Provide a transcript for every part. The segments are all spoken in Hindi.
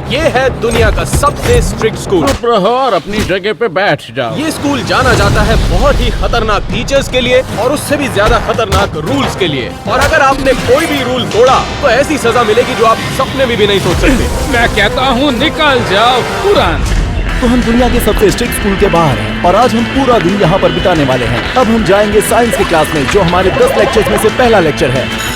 ये है दुनिया का सबसे स्ट्रिक्ट स्कूल। प्रहर अपनी जगह पे बैठ जाओ। ये स्कूल जाना जाता है बहुत ही खतरनाक टीचर्स के लिए और उससे भी ज्यादा खतरनाक रूल्स के लिए। और अगर आपने कोई भी रूल तोड़ा तो ऐसी सजा मिलेगी जो आप सपने में भी नहीं सोच सकते। मैं कहता हूँ निकल जाओ तुरंत। तो हम दुनिया के सबसे स्ट्रिक्ट स्कूल के बाहर हैं और आज हम पूरा दिन यहाँ पर बिताने वाले हैं। अब हम जाएंगे साइंस की क्लास में, जो हमारे 10 लेक्चर्स में से पहला लेक्चर है।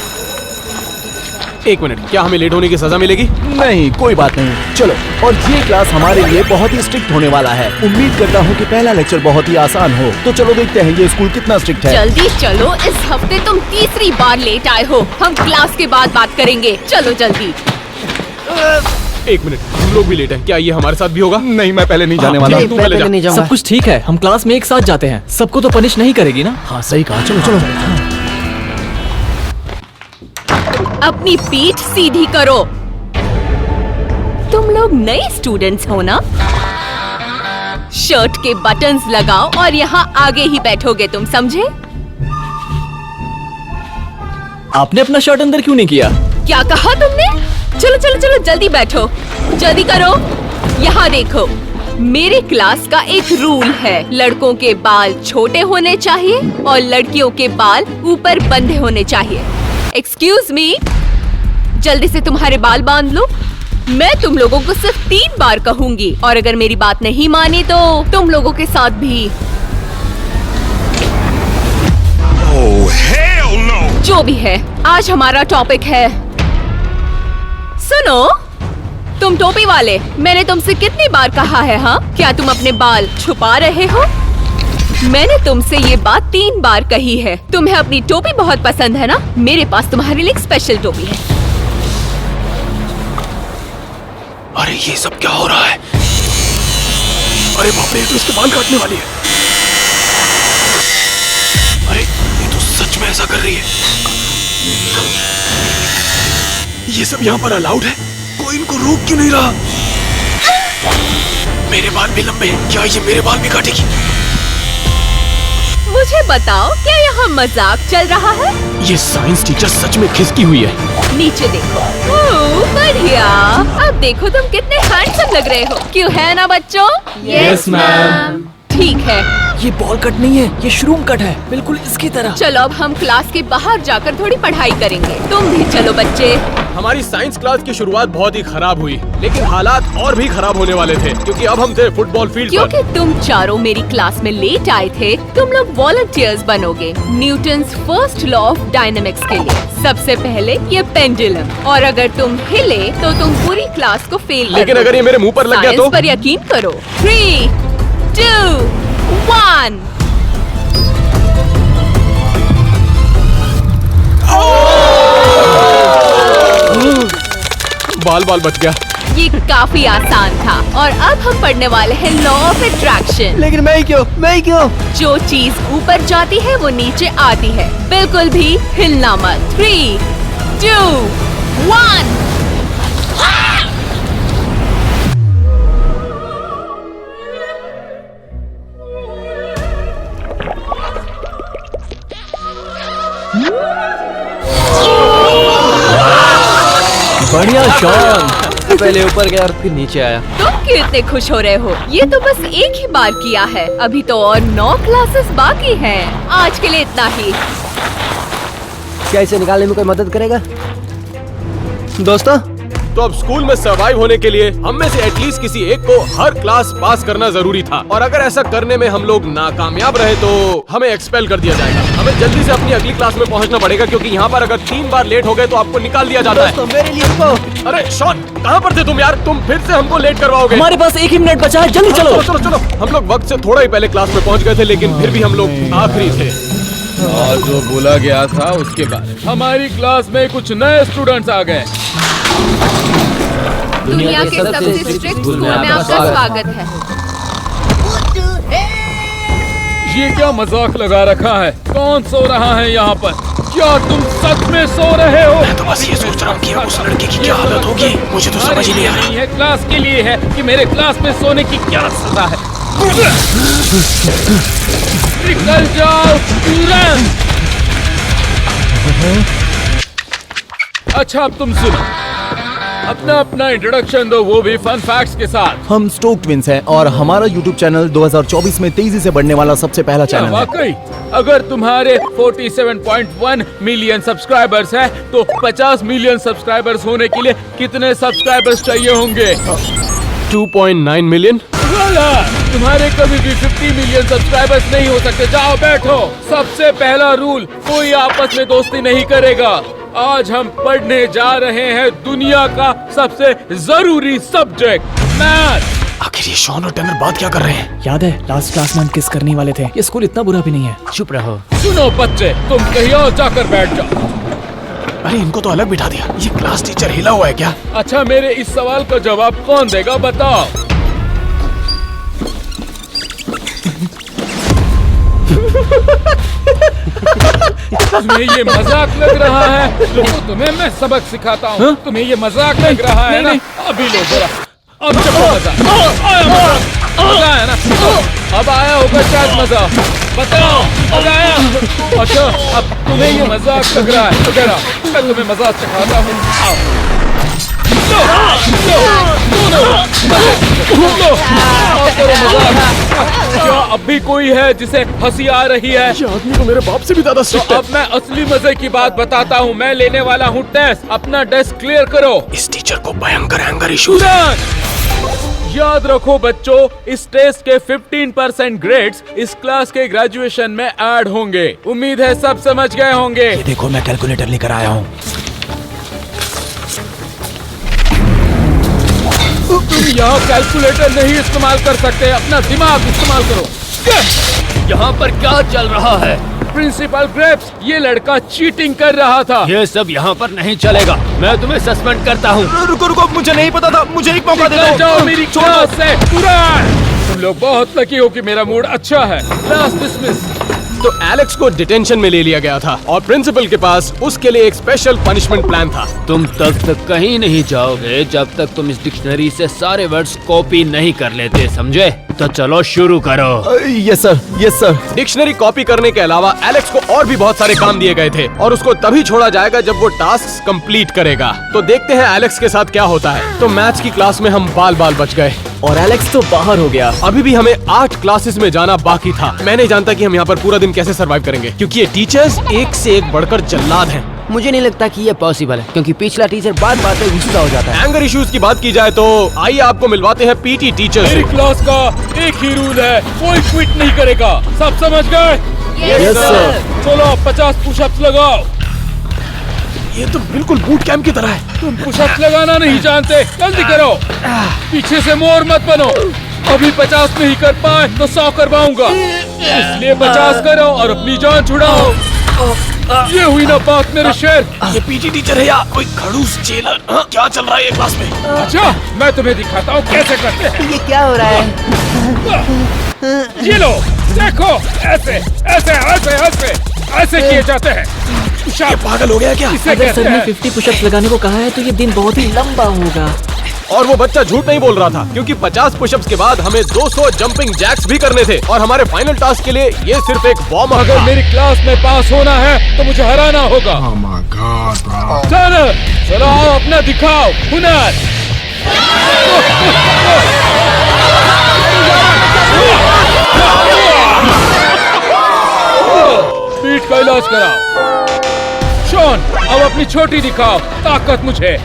एक मिनट, क्या हमें लेट होने की सजा मिलेगी? नहीं, कोई बात नहीं, चलो। और ये क्लास हमारे लिए बहुत ही स्ट्रिक्ट होने वाला है। उम्मीद करता हूँ कि पहला लेक्चर बहुत ही आसान हो। तो चलो देखते हैं ये स्कूल कितना स्ट्रिक्ट है। जल्दी चलो, इस हफ्ते तुम तीसरी बार लेट आए हो। हम क्लास के बाद बात करेंगे, चलो जल्दी। एक मिनट, हम लोग भी लेट हैं। क्या ये हमारे साथ भी होगा? नहीं, मैं पहले नहीं जाने वाला। तू पहले जा। नहीं जाऊंगा। सब कुछ ठीक है, हम क्लास में एक साथ जाते हैं। सबको तो पनिश नहीं करेगी ना? हाँ सही कहा, चलो चलो। अपनी पीठ सीधी करो। तुम लोग नए स्टूडेंट्स हो ना? शर्ट के बटन्स लगाओ और यहाँ आगे ही बैठोगे, तुम समझे? आपने अपना शर्ट अंदर क्यों नहीं किया? क्या कहा तुमने? चलो चलो चलो, जल्दी बैठो, जल्दी करो। यहाँ देखो, मेरे क्लास का एक रूल है, लड़कों के बाल छोटे होने चाहिए और लड़कियों के बाल ऊपर बंधे होने चाहिए। एक्सक्यूज मी, जल्दी से तुम्हारे बाल बांध लो। मैं तुम लोगों को सिर्फ 3 बार कहूंगी और अगर मेरी बात नहीं मानी तो तुम लोगों के साथ भी। Oh, hell no! जो भी है, आज हमारा टॉपिक है, सुनो तुम टोपी वाले, मैंने तुमसे कितनी बार कहा है, हाँ? क्या तुम अपने बाल छुपा रहे हो? मैंने तुमसे ये बात 3 बार कही है। तुम्हें अपनी टोपी बहुत पसंद है ना? मेरे पास तुम्हारे लिए एक स्पेशल टोपी है। अरे ये सब क्या हो रहा है? अरे बाप रे, ये तो इसके बाल काटने वाली है। अरे ये तो सच में ऐसा कर रही है। ये सब यहाँ पर अलाउड है? कोई इनको रोक क्यों नहीं रहा? मेरे बाल भी लंबे हैं, क्या ये मेरे बाल भी काटेगी? मुझे बताओ, क्या यहाँ मजाक चल रहा है? ये साइंस टीचर सच में खिसकी हुई है। नीचे देखो। ओह, बढ़िया। अब देखो तुम कितने हैंडसम लग रहे हो, क्यों है ना बच्चों? Yes, ma'am। ठीक है, ये बॉल कट नहीं है, ये श्रूम कट है, बिल्कुल इसकी तरह। चलो अब हम क्लास के बाहर जाकर थोड़ी पढ़ाई करेंगे। तुम भी चलो बच्चे। हमारी साइंस क्लास की शुरुआत बहुत ही खराब हुई, लेकिन हालात और भी खराब होने वाले थे क्योंकि अब हम थे फुटबॉल फील्ड पर। क्योंकि तुम चारों मेरी क्लास में लेट आए थे, तुम लोग वॉलंटियर्स बनोगे Newton's first law of dynamics के लिए। सबसे पहले ये पेंडुलम, और अगर तुम हिले तो तुम पूरी क्लास को फेल। लेकिन अगर ये मेरे मुंह पर लग गया तो? साइंस पर यकीन करो। 3, 2, 1। बाल बाल बच गया। ये काफी आसान था और अब हम पढ़ने वाले हैं लॉ ऑफ अट्रैक्शन। लेकिन मैं क्यों? जो चीज ऊपर जाती है वो नीचे आती है, बिल्कुल भी हिलना मत। 3, 2, 1। बढ़िया शॉन। पहले ऊपर गया और फिर नीचे आया। तुम क्यों इतने खुश हो रहे हो? ये तो बस एक ही बार किया है, अभी तो और 9 क्लासेस बाकी हैं। आज के लिए इतना ही। क्या इसे निकालने में कोई मदद करेगा? दोस्तों, तो अब स्कूल में सर्वाइव होने के लिए हम में से एटलीस्ट किसी एक को हर क्लास पास करना जरूरी था, और अगर ऐसा करने में हम लोग नाकामयाब रहे तो हमें एक्सपेल कर दिया जाएगा। हमें जल्दी से अपनी अगली क्लास में पहुंचना पड़ेगा क्योंकि यहाँ पर अगर 3 बार लेट हो गए तो आपको निकाल दिया जाता है। मेरे लिए रुको। अरे शॉन, कहाँ पर थे तुम यार? तुम फिर से हमको लेट करवाओगे। हमारे पास 1 ही मिनट बचा है, जल्दी चलो। चलो चलो चलो। हम लोग वक्त से थोड़ा ही पहले क्लास में पहुंच गए थे, लेकिन फिर भी हम लोग आखिरी थे। और जो बोला गया था उसके बाद हमारी क्लास में कुछ नए स्टूडेंट्स आ गए। दुनिया के सबसे स्ट्रिक्ट स्कूल में आपका स्वागत है। ये क्या मजाक लगा रखा है? कौन सो रहा है यहाँ पर? क्या तुम सच में सो रहे हो? मैं तो बस ये सोच रहा हूँ कि उस लड़के की क्या हालत होगी। मुझे तो समझ ही नहीं आ रहा। नहीं है, क्लास के लिए है कि मेरे क्लास में सोने की क्या सजा है। निकल जाओ तुरंत। अच्छा अब तुम सुनो, अपना अपना इंट्रोडक्शन दो, वो भी फन फैक्ट्स के साथ। हम स्टोक ट्विंस हैं और हमारा यूट्यूब चैनल 2024 में तेजी से बढ़ने वाला सबसे पहला क्या चैनल है। वाकई? अगर तुम्हारे 47.1 मिलियन सब्सक्राइबर्स हैं, तो 50 मिलियन सब्सक्राइबर्स होने के लिए कितने सब्सक्राइबर्स चाहिए होंगे? 2.9 मिलियन। तुम्हारे कभी भी 50 मिलियन सब्सक्राइबर्स नहीं हो सकते। जाओ बैठो। सबसे पहला रूल, कोई आपस में दोस्ती नहीं करेगा। आज हम पढ़ने जा रहे हैं दुनिया का सबसे जरूरी सब्जेक्ट, मैथ। आखिर ये शॉन और टेनर बात क्या कर रहे हैं? याद है लास्ट क्लास में हम किस करने वाले थे। ये स्कूल इतना बुरा भी नहीं है। चुप रहो। सुनो बच्चे, तुम कहीं और जाकर बैठ जाओ। अरे इनको तो अलग बिठा दिया। ये क्लास टीचर हिला हुआ है क्या? अच्छा, मेरे इस सवाल का जवाब कौन देगा, बताओ। तुम्हें ये मजाक लग रहा है? लो, तुम्हें मैं सबक सिखाता हूँ। तुम्हें ये मजाक लग रहा है ना? अभी लो जरा, अब चलो मजा। मजा आया ना? अब आया होगा शायद मजा। बताओ, मजा आया? अच्छा, अब तुम्हें ये मजाक लग रहा है? जरा मैं तुम्हें मजाक सिखाता हूँ। आओ। लो, लो, लो, आओ करो मजाक। क्या अब भी कोई है जिसे हंसी आ रही है? ये आदमी को मेरे बाप से भी ज्यादा तो स्ट्रिक्ट है। अब मैं असली मजे की बात बताता हूँ। मैं लेने वाला हूँ टेस्ट। अपना डेस्क क्लियर करो। इस टीचर को भयंकर एंगर इश्यूज। याद रखो बच्चों, इस टेस्ट के 15% ग्रेड्स इस क्लास के ग्रेजुएशन में ऐड होंगे। उम्मीद है सब समझ गए होंगे। देखो मैं कैलकुलेटर लेकर आया हूँ। तुम यहाँ कैलकुलेटर नहीं इस्तेमाल कर सकते, अपना दिमाग इस्तेमाल करो। यहाँ पर क्या चल रहा है? प्रिंसिपल ग्रेप्स, ये लड़का चीटिंग कर रहा था। ये सब यहाँ पर नहीं चलेगा। मैं तुम्हें सस्पेंड करता हूँ। रुको रुको, मुझे नहीं पता था। मुझे एक मौका दे निकल दो। जाओ मेरी क्लास से पूरा। तुम लोग बहुत लकी हो कि मेरा मूड अच्छा है। Class dismiss. तो एलेक्स को डिटेंशन में ले लिया गया था और प्रिंसिपल के पास उसके लिए एक स्पेशल पनिशमेंट प्लान था। तुम तब तक कहीं नहीं जाओगे जब तक तुम इस डिक्शनरी से सारे वर्ड्स कॉपी नहीं कर लेते, समझे? तो चलो शुरू करो। Yes sir, yes sir. Dictionary copy करने के अलावा एलेक्स को और भी बहुत सारे काम दिए गए थे और उसको तभी छोड़ा जाएगा जब वो टास्क कंप्लीट करेगा। तो देखते हैं एलेक्स के साथ क्या होता है। तो मैथ्स की क्लास में हम बाल बाल बच गए और एलेक्स तो बाहर हो गया। अभी भी हमें 8 क्लासेस में जाना बाकी था। मैं नहीं जानता कि हम यहाँ पर पूरा दिन कैसे सरवाइव करेंगे, क्योंकि ये टीचर्स एक से एक बढ़कर जल्लाद हैं। मुझे नहीं लगता कि ये पॉसिबल है, क्योंकि पिछला टीचर बात बात में गुस्सा हो जाता है। एंगर इश्यूज की बात की जाए तो आइए आपको मिलवाते हैं पीटी टीचर मेरी क्लास का एक ही रूल है, कोई क्विट नहीं करेगा। सब समझ गए? Yes sir. चलो 50 पुशअप्स लगाओ। ये तो बिल्कुल बूट कैंप की तरह है। तुम पुशअप्स लगाना नहीं जानते, जल्दी करो। पीछे से मोर मत बनो। अभी 50 नहीं कर पाए तो 100 करवाऊंगा, इसलिए 50 करो और अपनी जान छुड़ाओ। ये हुई ना बात मेरे शेर। ये पीटी टीचर है या कोई खड़ूस जेलर? क्या चल रहा है ये क्लास में? अच्छा, मैं तुम्हें दिखाता हूँ कैसे करते हैं। ये क्या हो रहा है? ये लो, देखो, ऐसे ऐसे ऐसे ऐसे ऐसे किए जाते हैं। ये पागल हो गया क्या? इसे अगर कहते सर ने हैं 50 पुशअप्स लगाने को कहा है तो ये दिन बहुत ही लंबा होगा। और वो बच्चा झूठ नहीं बोल रहा था, क्योंकि 50 पुशअप्स के बाद हमें 200 जंपिंग जैक्स भी करने थे और हमारे फाइनल टास्क के लिए ये सिर्फ एक वार्म अप अगर था। मेरी क्लास में पास होना है तो मुझे हराना होगा। Oh my God, bro. चलो आओ, अपना दिखाओ हुनर। पीठ का इलाज कराओ। शॉन, अब अपनी छोटी दिखाओ ताकत मुझे।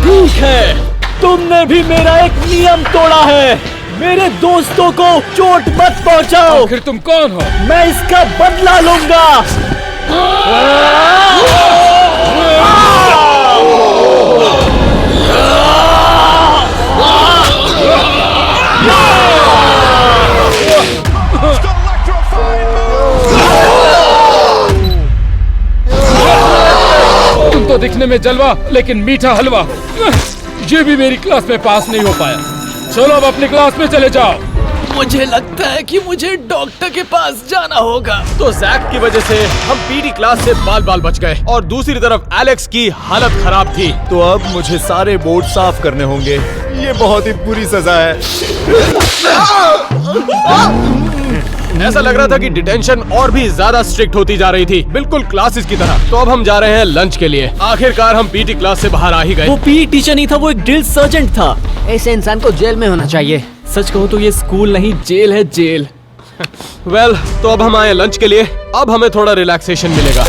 ठीक है, तुमने भी मेरा एक नियम तोड़ा है। मेरे दोस्तों को चोट मत पहुंचाओ। आखिर तुम कौन हो? मैं इसका बदला लूंगा। तुम तो दिखने में जलवा लेकिन मीठा हलवा। ये भी मेरी क्लास में पास नहीं हो पाया। चलो अब अपनी क्लास में चले जाओ। मुझे लगता है कि मुझे डॉक्टर के पास जाना होगा। तो जैक की वजह से हम पीटी क्लास से बाल बाल बच गए और दूसरी तरफ एलेक्स की हालत खराब थी। तो अब मुझे सारे बोर्ड साफ करने होंगे। ये बहुत ही बुरी सजा है। ऐसा लग रहा था कि डिटेंशन और भी ज्यादा स्ट्रिक्ट होती जा रही थी, बिल्कुल क्लासेस की तरह। तो अब हम जा रहे हैं लंच के लिए। आखिरकार हम पीटी क्लास से बाहर आ ही गए। वो पीटी टीचर नहीं था, वो एक ड्रिल सर्जेंट था। ऐसे इंसान को जेल में होना चाहिए। सच कहूँ तो ये स्कूल नहीं जेल है, जेल। वेल, तो अब हम आए लंच के लिए। अब हमें थोड़ा रिलैक्सेशन मिलेगा।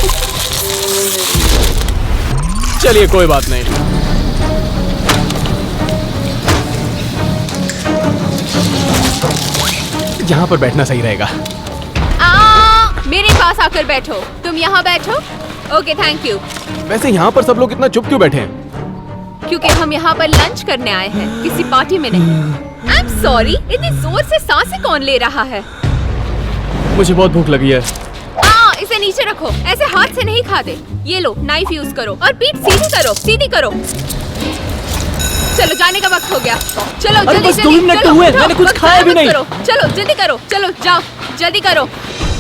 चलिए कोई बात नहीं। यहाँ पर बैठना सही रहेगा। मेरे पास आकर बैठो। तुम यहाँ बैठो। Okay, thank you. वैसे यहाँ पर सब लोग इतना चुप क्यों बैठे हैं? क्योंकि हम यहाँ पर लंच करने आए हैं, किसी पार्टी में नहीं। आई एम सॉरी, इतनी जोर से सांसें कौन ले रहा है? मुझे बहुत भूख लगी है। इसे नीचे रखो, ऐसे हाथ से नहीं खाते। ये लो, नाइफ यूज करो और पीठ सीधी करो, सीधी करो। चलो, जाने का वक्त हो गया। चलो अरे जल्दी बस 2 मिनट तो हुए, मैंने कुछ खाया भी नहीं। चलो जल्दी करो, चलो जाओ, जल्दी करो।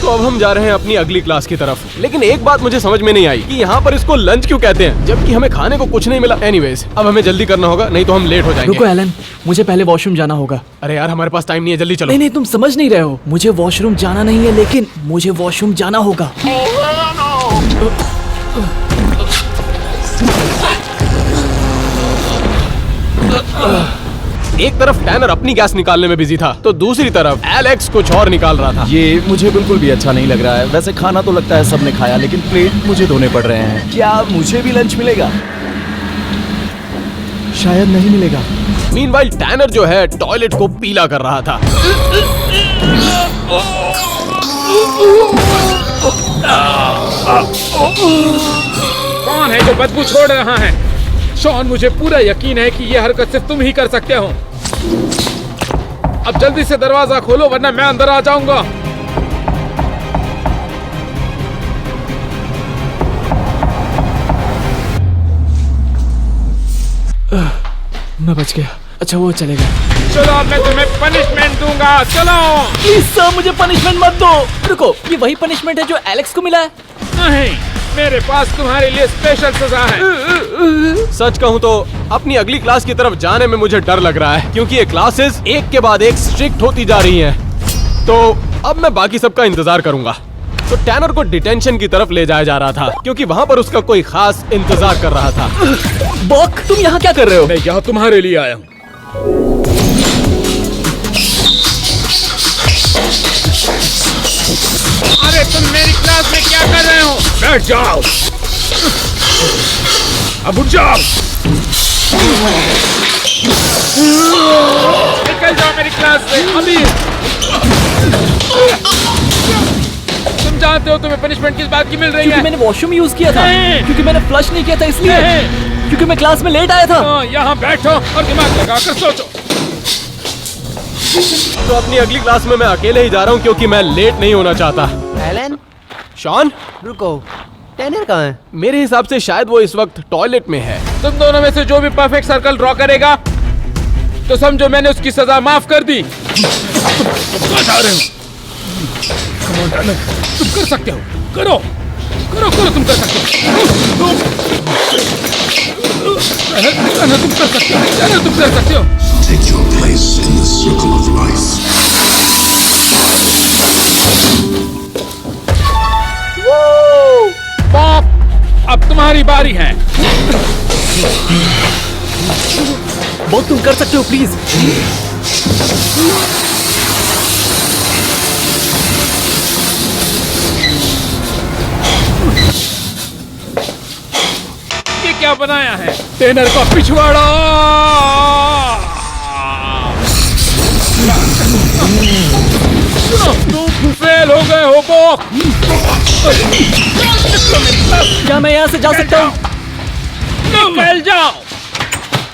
तो अब हम जा रहे हैं अपनी अगली क्लास की तरफ। लेकिन एक बात मुझे समझ में नहीं आई कि यहाँ पर इसको लंच क्यों कहते हैं, जबकि हमें खाने को कुछ नहीं मिला। एनीवेज, अब हमें जल्दी करना होगा, नहीं तो हम लेट हो जाएंगे। रुको एलन, मुझे पहले वॉशरूम जाना होगा। अरे यार, हमारे पास टाइम नहीं है, जल्दी चलो। नहीं नहीं, तुम समझ नहीं रहे हो। मुझे वॉशरूम जाना नहीं है, लेकिन मुझे वॉशरूम जाना होगा। एक तरफ टैनर अपनी गैस निकालने में बिजी था, तो दूसरी तरफ एलेक्स कुछ और निकाल रहा था। ये मुझे बिल्कुल भी अच्छा नहीं लग रहा है। वैसे खाना तो लगता है सबने खाया, लेकिन प्लेट मुझे धोने पड़ रहे हैं। क्या मुझे भी लंच मिलेगा? शायद नहीं मिलेगा। मीनवाइल टैनर जो है टॉयलेट को पीला कर रहा था। कौन है जो बदबू छोड़ रहा है? शॉन, मुझे पूरा यकीन है कि ये हरकत सिर्फ तुम ही कर सकते हो। अब जल्दी से दरवाजा खोलो, वरना मैं अंदर आ जाऊंगा। मैं बच गया। अच्छा, वो चलेगा। चलो, अब मैं तुम्हें पनिशमेंट दूंगा। चलो। प्लीज सर, मुझे पनिशमेंट मत दो। रुको, ये वही पनिशमेंट है जो एलेक्स को मिला है? नहीं, मेरे पास तुम्हारे लिए स्पेशल सजा है। सच कहूँ तो अपनी अगली क्लास की तरफ जाने में मुझे डर लग रहा है, क्योंकि ये क्लासेस एक के बाद एक स्ट्रिक्ट होती जा रही हैं। तो अब मैं बाकी सबका इंतजार करूंगा। तो टैनर को डिटेंशन की तरफ ले जाया जा रहा था, क्योंकि वहाँ पर उसका कोई खास इंतजार कर रहा था। बॉक, तुम यहाँ क्या कर रहे हो? मैं यहाँ तुम्हारे लिए आया हूँ। अरे तुम मेरी क्लास में क्या कर रहे हो? बैठ जाओ। अब उठ जाओ। निकल जाओ मेरी क्लास से अभी। तुम जानते हो तुम्हें पनिशमेंट किस बात की मिल रही क्योंकि है? मैंने वॉशरूम यूज किया था। नहीं। क्योंकि मैंने फ्लश नहीं किया था, इसलिए। नहीं। क्योंकि मैं क्लास में लेट आया था। यहाँ बैठो और दिमाग लगाकर सोचो। तो अपनी अगली क्लास में मैं अकेले ही जा रहा हूँ, क्योंकि मैं लेट नहीं होना चाहता। एलन, शॉन, रुको, टैनर कहाँ है? मेरे हिसाब से शायद वो इस वक्त टॉयलेट में है। तुम दोनों में से जो भी परफेक्ट सर्कल ड्रॉ करेगा, तो समझो मैंने उसकी सजा माफ कर दी। तुम जा रहे हो? Come on, टैनर, तुम कर सकते हो। करो, करो, करो, तुम कर सकते हो। टैनर, तुम कर सकते हो। टैनर, तुम कर सकते हो। Take your place in the circle of life. Pop, अब तुम्हारी बारी है। बॉक, तुम कर सकते हो, प्लीज। ये क्या बनाया है? टैनर का पिछवाड़ा। तुम फेल हो गए हो बॉक। क्या मैं यहाँ से जा सकता हूँ? निकल जाओ।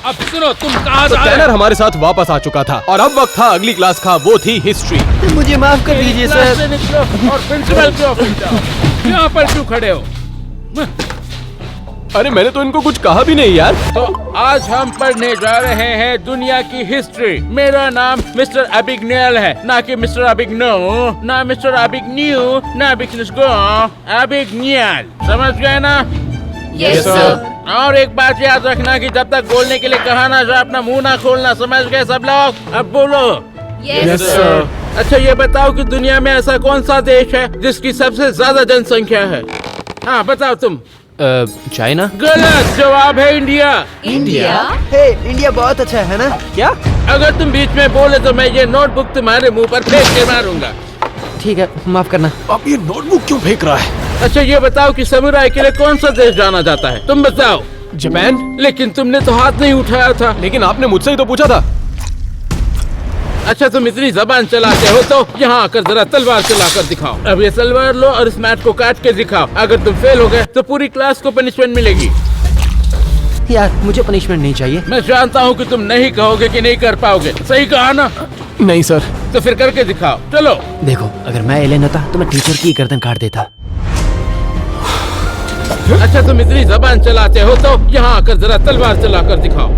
अब सुनो, तुम कहाँ तो जा रहे टैनर हो? हमारे साथ वापस आ चुका था और अब वक्त था अगली क्लास का। वो थी हिस्ट्री। मुझे माफ कर दीजिए क्लास सर। से निकलो और प्रिंसिपल के ऑफिस जाओ। यहाँ पर क्यों खड़े हो? अरे मैंने तो इनको कुछ कहा भी नहीं यार। तो आज हम पढ़ने जा रहे हैं दुनिया की हिस्ट्री। मेरा नाम मिस्टर अबिग्नेल है, ना कि मिस्टर अबिग्नो, ना मिस्टर अबिग्न्यू, ना अबिग्निस्को, अबिग्नेल। समझ गए ना? Yes sir. और एक बात याद रखना कि जब तक बोलने के लिए कहा ना जाए अपना मुंह ना खोलना। समझ गए सब लोग? अब बोलो। Yes sir. अच्छा ये बताओ कि दुनिया में ऐसा कौन सा देश है जिसकी सबसे ज्यादा जनसंख्या है? हाँ बताओ तुम। चाइना। गलत जवाब है इंडिया। इंडिया? हे, इंडिया बहुत अच्छा है ना? क्या? अगर तुम बीच में बोले तो मैं ये नोटबुक तुम्हारे मुंह पर फेंक के मारूंगा। ठीक है, माफ करना। अब ये नोटबुक क्यों फेंक रहा है? अच्छा ये बताओ कि समुराई के लिए कौन सा देश जाना जाता है? तुम बताओ। जापान। लेकिन तुमने तो हाथ नहीं उठाया था। लेकिन आपने मुझसे ही तो पूछा था। अच्छा तुम इतनी जबान चलाते हो तो यहाँ आकर जरा तलवार चलाकर दिखाओ। अब ये तलवार लो और इस मैट को काट के दिखाओ। अगर तुम फेल हो गए तो पूरी क्लास को पनिशमेंट मिलेगी। यार मुझे पनिशमेंट नहीं चाहिए। मैं जानता हूँ कि तुम नहीं कहोगे कि नहीं कर पाओगे। सही कहा ना? नहीं सर। तो फिर करके दिखाओ। चलो। देखो, अगर मैं एलियन होता तो मैं टीचर की गर्दन काट देता। अच्छा तुम इतनी जबान चलाते हो तो यहाँ आकर जरा तलवार चलाकर दिखाओ।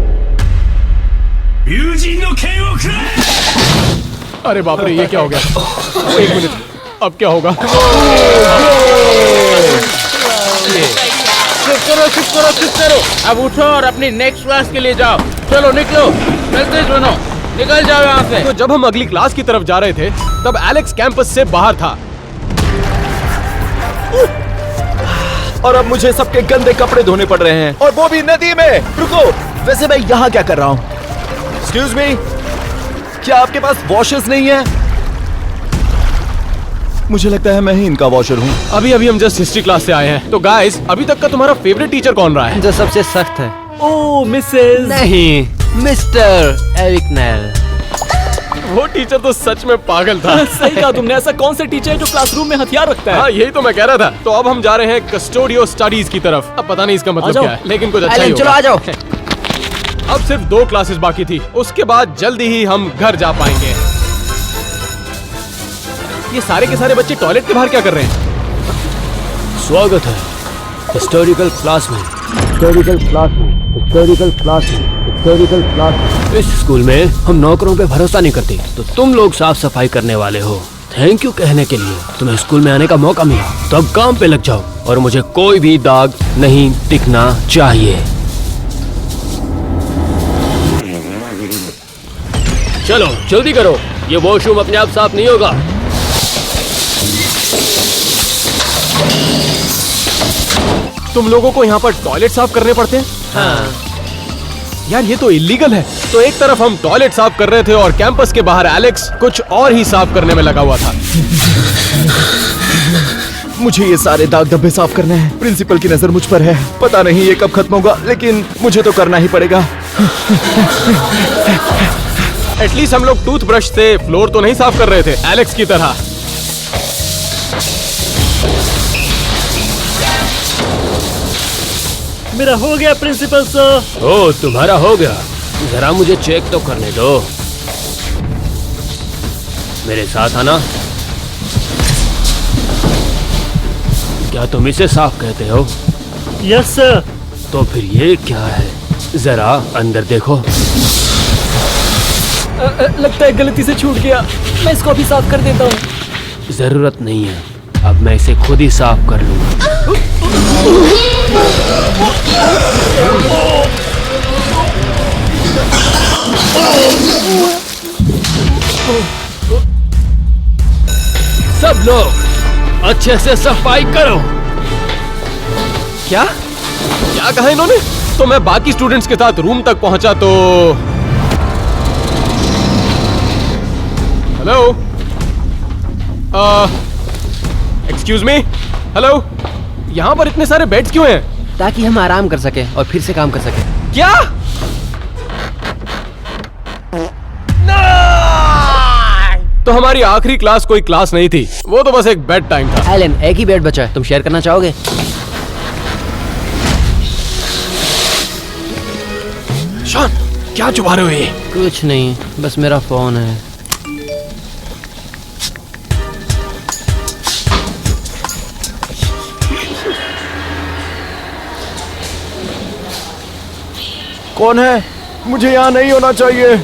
अरे बाप रे, ये क्या हो गया? एक मिनट, अब क्या होगा? चुप करो। अब उठो और अपनी नेक्स्ट क्लास के लिए जाओ। चलो निकलो, चलते बनो, निकल जाओ यहाँ से। तो जब हम अगली क्लास की तरफ जा रहे थे तब एलेक्स कैंपस से बाहर था। और अब मुझे सबके गंदे कपड़े धोने पड़ रहे हैं, और वो भी नदी में। रुको, वैसे मैं यहाँ क्या कर रहा हूँ? एक्सक्यूज मी, क्या आपके पास वॉशर्स नहीं है? मुझे लगता है मैं ही इनका वॉशर हूँ। अभी हम जस्ट हिस्ट्री क्लास से आए हैं। तो गाइस, अभी तक का तुम्हारा फेवरेट टीचर कौन रहा है? जो सबसे सख्त है। ओ मिसेस। नहीं, मिस्टर एरिकनेल। वो टीचर तो सच में पागल था। सही कहा तुमने। ऐसा कौन सा टीचर है जो क्लासरूम में हथियार रखता है? हाँ, यही तो मैं कह रहा था। तो अब हम जा रहे हैं कस्टोडियो स्टडीज की तरफ। अब पता नहीं इसका मतलब जाओ। क्या है, लेकिन कुछ अच्छा ही एलियन चलो होगा। आ जाओ। अब सिर्फ 2 क्लासेस बाकी थी, उसके बाद जल्दी ही हम घर जा पाएंगे। ये सारे के सारे बच्चे टॉयलेट के बाहर क्या कर रहे हैं? स्वागत है हिस्टोरिकल क्लास में। इस स्कूल में हम नौकरों पे भरोसा नहीं करते, तो तुम लोग साफ सफाई करने वाले हो। थैंक यू कहने के लिए तुम्हें स्कूल में आने का मौका मिला, तो अब काम पे लग जाओ और मुझे कोई भी दाग नहीं दिखना चाहिए। चलो जल्दी करो, ये वॉशरूम अपने आप साफ नहीं होगा। तुम लोगों को यहाँ पर टॉयलेट साफ करने पड़ते हैं? हाँ। यार ये तो इलीगल है। तो एक तरफ हम टॉयलेट साफ कर रहे थे और कैंपस के बाहर एलेक्स कुछ और ही साफ करने में लगा हुआ था। मुझे ये सारे दाग धब्बे साफ करने हैं। प्रिंसिपल की नजर मुझ पर है। पता नहीं ये कब खत्म होगा, लेकिन मुझे तो करना ही पड़ेगा। एटलीस्ट हम लोग टूथब्रश से फ्लोर तो नहीं साफ कर रहे थे एलेक्स की तरह। मेरा हो गया प्रिंसिपल सर। ओ तुम्हारा हो गया, जरा मुझे चेक तो करने दो। मेरे साथ आना। क्या तुम इसे साफ कहते हो? Yes sir. तो फिर ये क्या है? जरा अंदर देखो। लगता है गलती से छूट गया। मैं इसको अभी साफ कर देता हूँ। जरूरत नहीं है, अब मैं इसे खुद ही साफ कर लूंगा। सब लोग अच्छे से सफाई करो। क्या क्या कहा इन्होंने? तो मैं बाकी स्टूडेंट्स के साथ रूम तक पहुंचा तो हेलो, एक्सक्यूज मी, हेलो, यहाँ पर इतने सारे बेड्स क्यों हैं? ताकि हम आराम कर सके और फिर से काम कर सके। क्या? तो हमारी आखिरी क्लास कोई क्लास नहीं थी, वो तो बस एक बेड टाइम था। एलन, एक ही बेड बचा है, तुम शेयर करना चाहोगे? शॉन, क्या चुभा रहे हो ये? कुछ नहीं, बस मेरा फोन है। कौन है? मुझे यहाँ नहीं होना चाहिए।